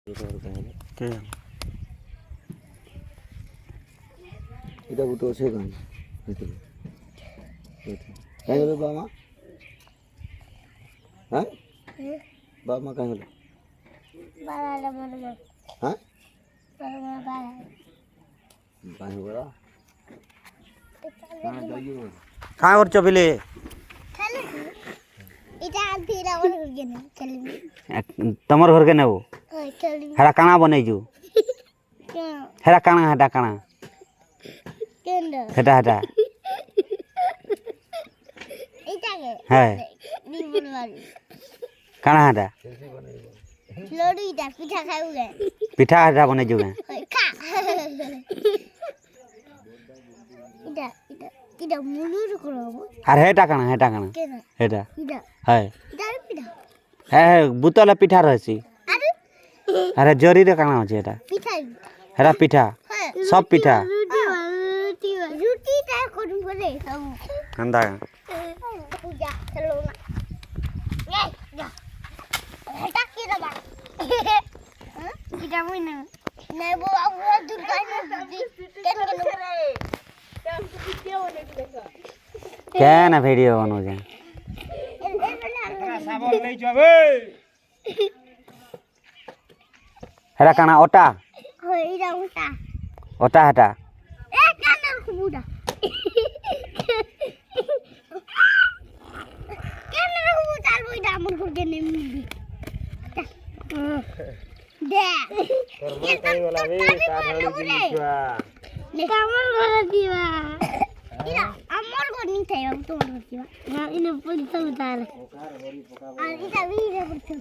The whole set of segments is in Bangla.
কে এটা বুটো আছে গান ভিতরে কাই হলো বাবা হ্যাঁ বাবা কাই হলো বালা বালা হ্যাঁ বালা বালা কাই হলো হ্যাঁ দাইও কাঁ করছ বিলে খেলে এটা আন্টিরা ওর ঘরে না খেলে তোমার ঘরকে নেব ওই খেলে হেরা কানা বনাইছু কেন হেরা কানা হেটা কানা কেন হেটা হেটা এটাকে হ্যাঁ নিবল বাড়ি কানা হেটা লড়ুইটা পিঠা খাইবে পিঠা হেটা বনাইছু কে ওই খা এটা এটা এটা মুনুর করব আর হেটা কানা কেন হেটা এটা হ্যাঁ এটা পিঠা হ্যাঁ বুতলে পিঠা রয়েছি আরে আরে জরিরে কানা আছে এটা পিঠা হেরা পিঠা হ্যাঁ সব পিঠা রুটিটা করুন করে সব কান্দা পূজা চলো না এই যা এটা কি দাবা এটা মই না নেব আবু দুর্গা না কেন কেন ভিডিও বানাউছে সাবল লই যাবে হেরা কানা ওটা হই এটা উল্টা ওটা হেটা এ কেন খুবুটা কেন খুবুটা লইটা আমন করে নেমি দে কাই বলা বে কাঢাড়ি দিছুয়া আমার ঘরে দিবা ইরা আমার ঘর নি থাই তোমার ঘর দিবা না ইনে পয়সা উঠার আর এটা বিরে করতে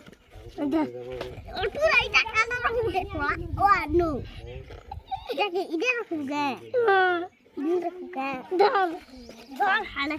ওটু রাইটা কালো রাখুগে ও নো এটা কি ইদে রাখুগে ইদে রাখুগে দল দল হালা